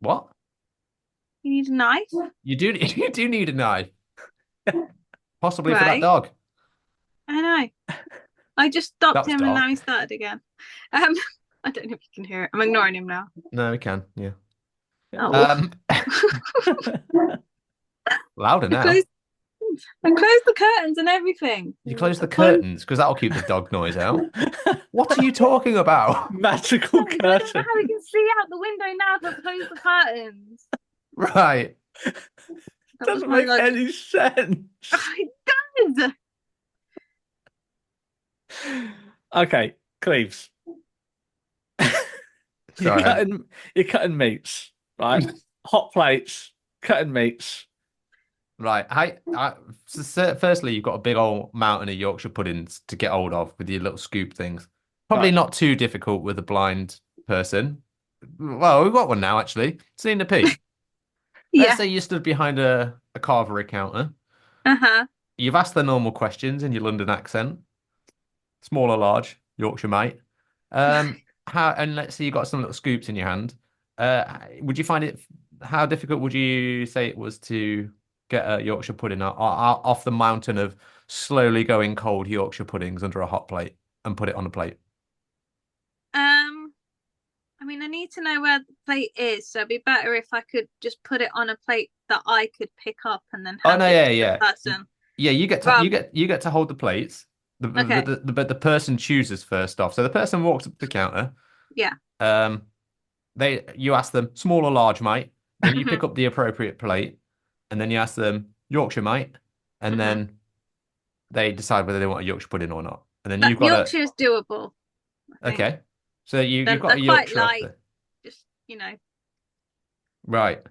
Speaker 1: What?
Speaker 3: You need a knife?
Speaker 1: You do. You do need a knife, possibly for that
Speaker 3: Right.
Speaker 1: dog.
Speaker 3: I know. I just stopped
Speaker 1: That was
Speaker 3: him and now
Speaker 1: dark.
Speaker 3: he started again. Um, I don't know if you can hear it. I'm ignoring him now.
Speaker 1: No, we can. Yeah.
Speaker 3: Oh.
Speaker 1: Louder
Speaker 3: I
Speaker 1: now.
Speaker 3: closed, I closed the curtains and everything.
Speaker 1: You close the
Speaker 3: Fun.
Speaker 1: curtains because that'll keep the dog noise out. What are you talking about?
Speaker 2: Magical
Speaker 3: I don't know
Speaker 2: curtain.
Speaker 3: how we can see out the window now if I close the curtains.
Speaker 1: Right.
Speaker 3: That was
Speaker 2: Doesn't
Speaker 3: my
Speaker 2: make
Speaker 3: logic.
Speaker 2: any sense.
Speaker 3: It does.
Speaker 2: Okay, Cleaves. You're
Speaker 1: Sorry.
Speaker 2: cutting meats, right? Hot plates, cutting meats.
Speaker 1: Right. Firstly, you've got a big old mountain of Yorkshire puddings to get hold of with your little scoop things. Probably
Speaker 2: Right.
Speaker 1: not too difficult with a blind person. Well, we've got one now, actually. Selina P. Let's
Speaker 3: Yeah.
Speaker 1: say you stood behind a carvery counter.
Speaker 3: Uh-huh.
Speaker 1: You've asked the normal questions in your London accent. Small or large, Yorkshire mate. And let's say you got some little scoops in your hand. Would you find it, how difficult would you say it was to get a Yorkshire pudding off the mountain of slowly going cold Yorkshire puddings under a hot plate and put it on a plate?
Speaker 3: I mean, I need to know where the plate is, so it'd be better if I could just put it on a plate that I could pick up and then
Speaker 1: Oh
Speaker 3: hand
Speaker 1: no,
Speaker 3: it
Speaker 1: yeah,
Speaker 3: to the
Speaker 1: yeah.
Speaker 3: person.
Speaker 1: Yeah, you get to
Speaker 3: Well,
Speaker 1: you get to hold the plates.
Speaker 3: Okay.
Speaker 1: But the person chooses first off. So the person walks up to the counter.
Speaker 3: Yeah.
Speaker 1: You ask them small or large, mate. Then you
Speaker 3: Mhm.
Speaker 1: pick up the appropriate plate, and then you ask them Yorkshire, mate, and
Speaker 3: Mhm.
Speaker 1: then they decide whether they want a Yorkshire pudding or not. And then
Speaker 3: That
Speaker 1: you've got
Speaker 3: Yorkshire is doable. I think.
Speaker 1: okay. So you've got
Speaker 3: They're
Speaker 1: a
Speaker 3: quite
Speaker 1: Yorkshire off
Speaker 3: light.
Speaker 1: there.
Speaker 3: Just,
Speaker 1: Right.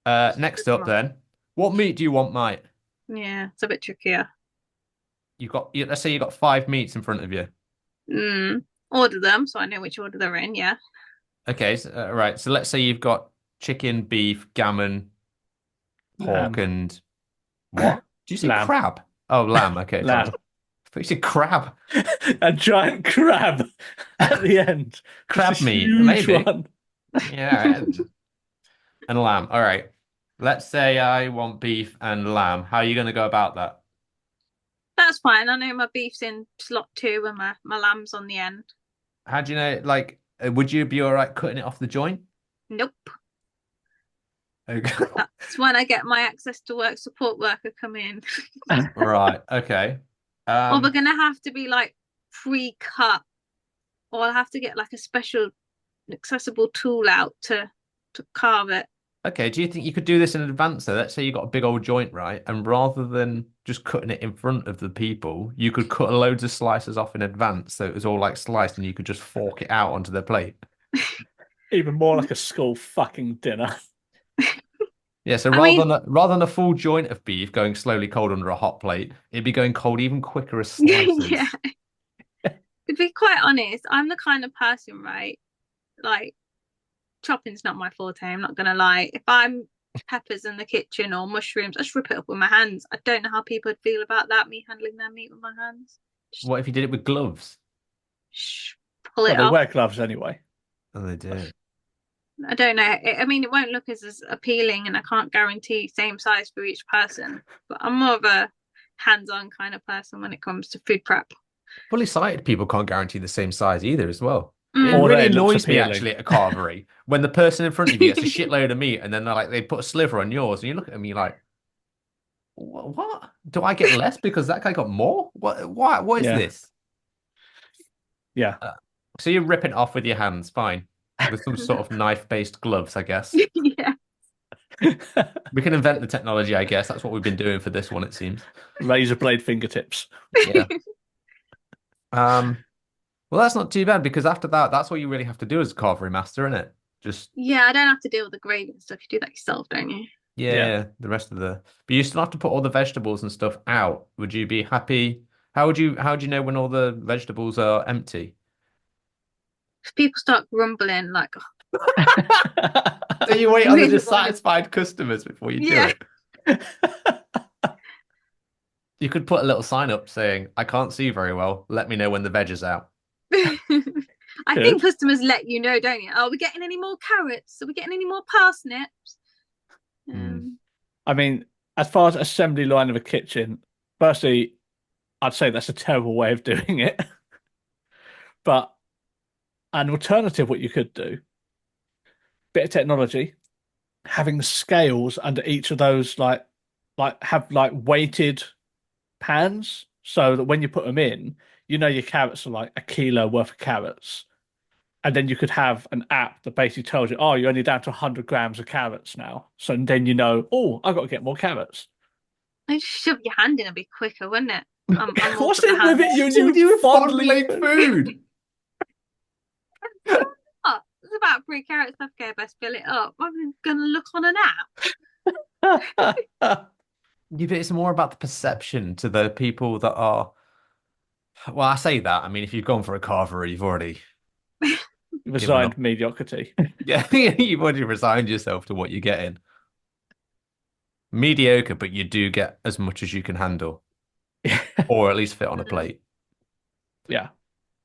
Speaker 3: just
Speaker 1: Next
Speaker 3: cook 'em
Speaker 1: up
Speaker 3: up.
Speaker 1: then, what meat do you want, mate?
Speaker 3: Yeah, it's a bit trickier.
Speaker 1: Let's say you've got 5 meats in front of you.
Speaker 3: Order them so I know which order they're in, yeah.
Speaker 1: Okay, so, right. So let's say you've got chicken, beef, gammon, pork
Speaker 2: Lamb.
Speaker 1: and what? Did you say
Speaker 2: Lamb.
Speaker 1: crab? Oh, lamb. Okay, fine.
Speaker 2: Lamb.
Speaker 1: I thought you said crab.
Speaker 2: A giant crab at the end. Just
Speaker 1: Crab
Speaker 2: this
Speaker 1: meat,
Speaker 2: huge
Speaker 1: maybe.
Speaker 2: one.
Speaker 1: Yeah, and lamb. All right. Let's say I want beef and lamb. How are you going to go about that?
Speaker 3: That's fine. I know my beef's in slot 2 and my lamb's on the end.
Speaker 1: How do you know? Like, would you be all right cutting it off the joint?
Speaker 3: Nope.
Speaker 1: Okay.
Speaker 3: That's when I get my access to work support worker come in.
Speaker 1: Right. Okay.
Speaker 3: Or we're
Speaker 1: Um.
Speaker 3: gonna have to be like pre-cut, or I'll have to get like a special accessible tool out to carve it.
Speaker 1: Okay. Do you think you could do this in advance? Though, let's say you got a big old joint, right? And rather than just cutting it in front of the people, you could cut loads of slices off in advance, so it was all like sliced, and you could just fork it out onto their plate.
Speaker 2: Even more like a school fucking dinner.
Speaker 1: Yeah, so
Speaker 3: I mean,
Speaker 1: rather than a full joint of beef going slowly cold under a hot plate, it'd be going cold even quicker as
Speaker 3: yeah.
Speaker 1: slices.
Speaker 3: To be quite honest, I'm the kind of person, right? Like chopping's not my forte. I'm not gonna lie. If I'm peppers in the kitchen or mushrooms, I just rip it up with my hands. I don't know how people would feel about that. Me handling their meat with my hands. Just
Speaker 1: What if you did it with gloves?
Speaker 3: pull
Speaker 2: Well,
Speaker 3: it
Speaker 2: they
Speaker 3: off.
Speaker 2: wear gloves anyway.
Speaker 1: Oh, they do.
Speaker 3: I don't know. I mean, it won't look as appealing, and I can't guarantee same size for each person. But I'm more of a hands-on kind of person when it comes to food prep.
Speaker 1: Fully sighted people can't guarantee the same size either, as well. It
Speaker 2: Or
Speaker 3: Mm.
Speaker 2: that
Speaker 1: really
Speaker 2: it looks
Speaker 1: annoys me
Speaker 2: appealing.
Speaker 1: actually at a carvery when the person in front of you gets a shitload of meat and then they put a sliver on yours and you look at me like, What? Do I get less because that guy got more? What is
Speaker 2: Yeah.
Speaker 1: this?
Speaker 2: Yeah.
Speaker 1: So you're ripping it off with your hands, fine. With some sort of knife-based gloves, I guess.
Speaker 3: Yeah.
Speaker 1: We can invent the technology, I guess. That's what we've been doing for this one, it seems.
Speaker 2: Razor blade fingertips.
Speaker 1: Yeah. Well, that's not too bad because after that, that's all you really have to do as a carvery master, isn't it? Just
Speaker 3: Yeah, I don't have to deal with the gravy and stuff. You do that yourself, don't you?
Speaker 2: Yeah.
Speaker 1: yeah, the rest of the. But you still have to put all the vegetables and stuff out. Would you be happy? How do you know when all the vegetables are empty?
Speaker 3: If people start grumbling, like,
Speaker 1: So you wait on the
Speaker 3: really
Speaker 1: dissatisfied customers before you do
Speaker 3: yeah.
Speaker 1: it. You could put a little sign up saying, "I can't see very well. Let me know when the veg is out."
Speaker 3: I think
Speaker 2: Good.
Speaker 3: customers let you know, don't you? Are we getting any more carrots? Are we getting any more parsnips? Um,
Speaker 2: I mean, as far as assembly line of a kitchen, firstly, I'd say that's a terrible way of doing it. But an alternative, what you could do, bit of technology, having scales under each of those, like have like weighted pans, so that when you put them in, you know your carrots are like a kilo worth of carrots. And then you could have an app that basically tells you, oh, you're only down to 100 grams of carrots now. So then you know, oh, I've got to get more carrots.
Speaker 3: I just shove your hand in a bit quicker, wouldn't it? I'm all
Speaker 2: What's
Speaker 3: for the
Speaker 2: it with it?
Speaker 3: hands.
Speaker 2: You
Speaker 1: fondling
Speaker 2: fondling
Speaker 1: food.
Speaker 3: Oh, it's about 3 carrots. Okay, best fill it up. I'm gonna look on an app.
Speaker 2: food.
Speaker 1: Yeah, but it's more about the perception to the people that are. Well, I say that. I mean, if you've gone for a carvery, you've already given up.
Speaker 2: Resigned mediocrity.
Speaker 1: Yeah, you've already resigned yourself to what you're getting. Mediocre, but you do get as much as you can handle, or at least fit on a plate.
Speaker 2: Yeah.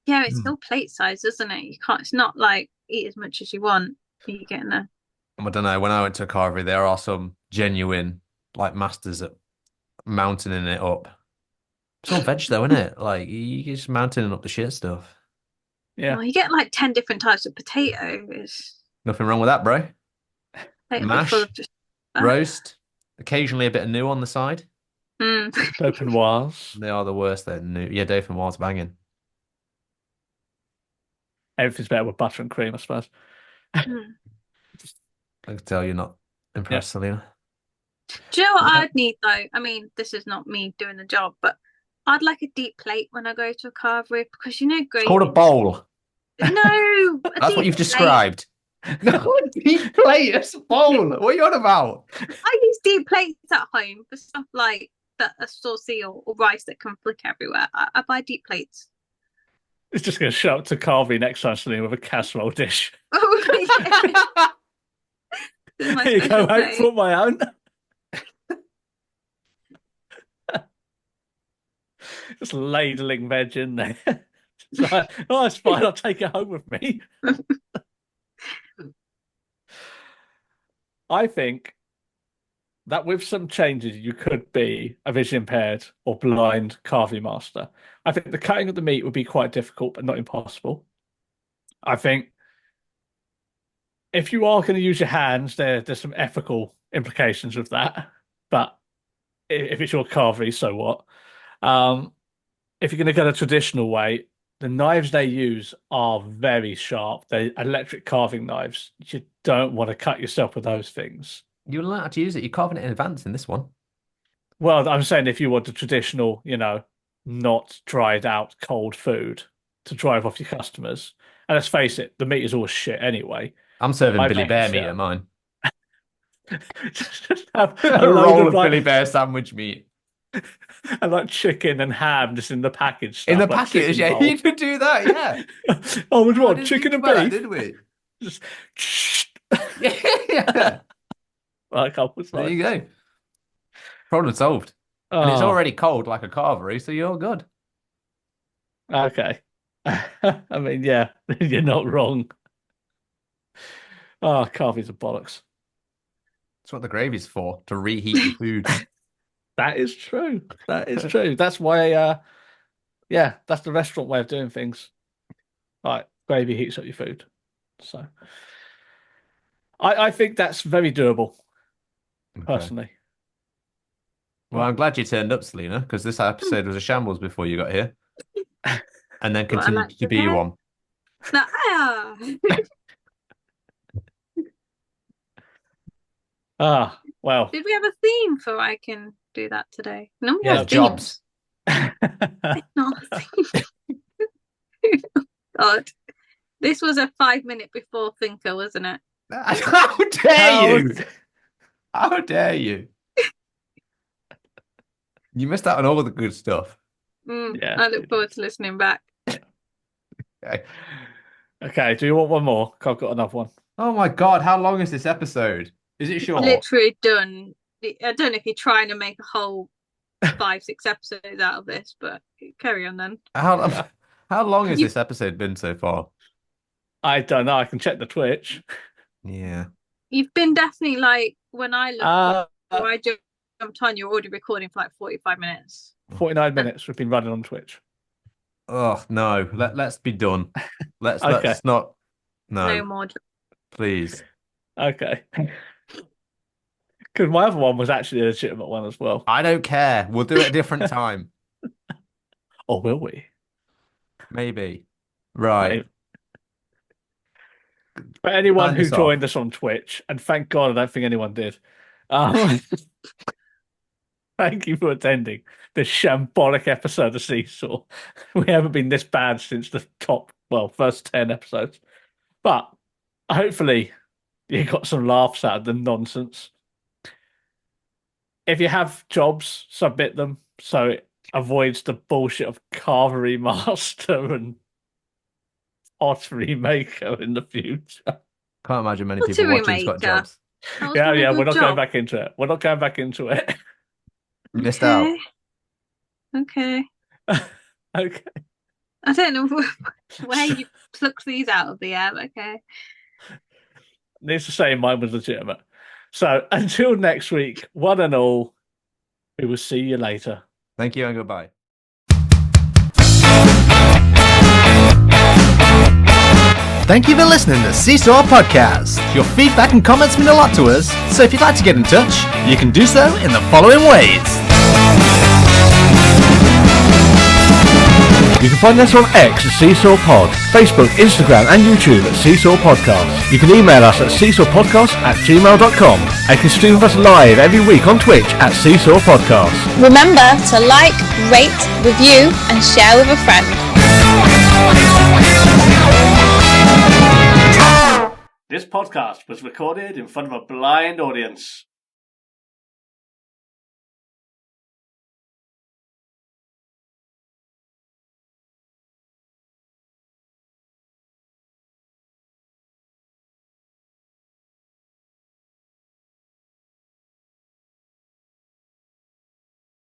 Speaker 3: Yeah, it's still plate size, isn't it? You can't. It's not like eat as much as you want. You're getting a.
Speaker 1: I don't know. When I went to a carvery, there are some genuine masters at mountaining it up. It's all veg though, isn't it? Like you're just mountaining up the shit stuff.
Speaker 2: Yeah.
Speaker 3: Well, you get like 10 different types of potato. It's
Speaker 1: Nothing wrong with that, bro.
Speaker 3: potato full
Speaker 1: Mash,
Speaker 3: of just.
Speaker 1: roast, occasionally a bit of new on the side.
Speaker 3: Mm.
Speaker 2: Dauphinoise.
Speaker 1: They are the worst. They're new. Yeah, Dauphinoise banging.
Speaker 2: Everything's better with butter and cream, I suppose.
Speaker 3: Mm.
Speaker 1: I can tell you're not
Speaker 2: Yeah.
Speaker 1: impressed, Selena.
Speaker 3: Do you know what
Speaker 2: Yeah.
Speaker 3: I'd need though? I mean, this is not me doing the job, but I'd like a deep plate when I go to a carvery because you know
Speaker 1: It's
Speaker 3: gravy.
Speaker 1: called a bowl.
Speaker 3: No, a
Speaker 1: That's what
Speaker 3: deep
Speaker 1: you've
Speaker 3: plate.
Speaker 1: described. No, deep plate, it's a bowl. What are you on about?
Speaker 3: I use deep plates at home for stuff like that are saucy or rice that can flick everywhere. I buy deep plates.
Speaker 2: It's just going to show up to Carvey next time, Celine, with a casserole dish.
Speaker 3: Oh, yeah. This is my
Speaker 2: Here you
Speaker 3: special
Speaker 2: go, mate,
Speaker 3: plate.
Speaker 2: put my own. Just ladling veg in there. It's like, oh, it's fine. I'll take it home with me. I think that with some changes, you could be a vision impaired or blind carving master. I think the cutting of the meat would be quite difficult, but not impossible. I think if you are going to use your hands, there's some ethical implications with that. But if it's your carvery, so what? If you're going to go the traditional way, the knives they use are very sharp. They're electric carving knives. You don't want to cut yourself with those things.
Speaker 1: You're allowed to use it. You're carving it in advance in this one.
Speaker 2: Well, I'm saying if you want the traditional, not dried out cold food to drive off your customers. And let's face it, the meat is always shit anyway.
Speaker 1: I'm serving
Speaker 2: I
Speaker 1: Billy
Speaker 2: think
Speaker 1: Bear
Speaker 2: so.
Speaker 1: meat at mine.
Speaker 2: Just have
Speaker 1: A
Speaker 2: load
Speaker 1: roll of
Speaker 2: like,
Speaker 1: Billy Bear sandwich meat.
Speaker 2: and like chicken and ham just in the package stuff.
Speaker 1: In the
Speaker 2: like
Speaker 1: package,
Speaker 2: chicken
Speaker 1: yeah,
Speaker 2: roll.
Speaker 1: you could do that, yeah.
Speaker 2: Oh, would you
Speaker 1: Oh, I
Speaker 2: want
Speaker 1: didn't
Speaker 2: chicken
Speaker 1: think
Speaker 2: and
Speaker 1: about that,
Speaker 2: beef?
Speaker 1: did we?
Speaker 2: Just
Speaker 1: Yeah.
Speaker 2: like I was
Speaker 1: There
Speaker 2: like,
Speaker 1: you go. Problem solved. And it's
Speaker 2: oh,
Speaker 1: already cold like a carvery, so you're good.
Speaker 2: okay. I mean, yeah, you're not wrong. Oh, carvies are bollocks.
Speaker 1: That's what the gravy's for, to reheat your food.
Speaker 2: That is true. That is true. That's why, yeah, that's the restaurant way of doing things. Like gravy heats up your food. So I think that's very doable,
Speaker 1: Okay.
Speaker 2: personally.
Speaker 1: Well, I'm glad you turned up, Selina, because this episode was a shambles before you got here. And then
Speaker 3: Well, I
Speaker 1: continued
Speaker 3: like
Speaker 1: to be
Speaker 3: that.
Speaker 1: one.
Speaker 2: Ah, well.
Speaker 3: Did we have a theme for I can do that today? No, we
Speaker 1: Yeah,
Speaker 3: have
Speaker 1: jobs.
Speaker 3: themes. Not a theme. God. This was a 5-minute before thinker, wasn't it?
Speaker 1: How dare you? How dare you? You missed out on all the good stuff.
Speaker 2: Yeah.
Speaker 3: I look forward to listening back.
Speaker 1: Okay.
Speaker 2: Okay, do you want one more? I've got another one.
Speaker 1: Oh my God, how long is this episode? Is it short?
Speaker 3: Literally done. I don't know if you're trying to make a whole 5-6 episodes out of this, but carry on then.
Speaker 1: How long has this episode been so far?
Speaker 2: I don't know. I can check the Twitch.
Speaker 1: Yeah.
Speaker 3: You've been definitely like, when I looked, I jumped on, you're already recording for like 45 minutes.
Speaker 2: 49 minutes we've been running on Twitch.
Speaker 1: Oh no, let's be done. Let's
Speaker 2: Okay.
Speaker 1: not.
Speaker 3: No
Speaker 1: No,
Speaker 3: more.
Speaker 1: please.
Speaker 2: Okay. Because my other one was actually a legitimate one as well.
Speaker 1: I don't care. We'll do it a different time.
Speaker 2: Or will we?
Speaker 1: Maybe. Right.
Speaker 2: For anyone
Speaker 1: Sign
Speaker 2: who
Speaker 1: this off.
Speaker 2: joined us on Twitch, and thank God I don't think anyone did. Thank you for attending this shambolic episode of Seesaw. We haven't been this bad since the first 10 episodes. But hopefully you got some laughs out of the nonsense. If you have jobs, submit them so it avoids the bullshit of carvery master and pottery maker in the future.
Speaker 1: Can't imagine many
Speaker 3: Pottery
Speaker 1: people watching who's got
Speaker 3: maker.
Speaker 1: jobs.
Speaker 2: Yeah, we're not going back into it. We're not going back into it.
Speaker 1: You missed out.
Speaker 3: Okay.
Speaker 2: Okay.
Speaker 3: I don't know where you plucked these out of the air. Okay.
Speaker 2: Needs to say mine was legitimate. So until next week, one and all, we will see you later.
Speaker 1: Thank you and goodbye.
Speaker 4: Thank you for listening to Seesaw Podcast. Your feedback and comments mean a lot to us, so if you'd like to get in touch, you can do so in the following ways.
Speaker 5: You can find us on X at Seesaw Pod, Facebook, Instagram and YouTube at Seesaw Podcast. You can email us at seesawpodcast@gmail.com and you can stream with us live every week on Twitch at Seesaw Podcast.
Speaker 6: Remember to like, rate, review and share with a friend.
Speaker 2: This podcast was recorded in front of a blind audience.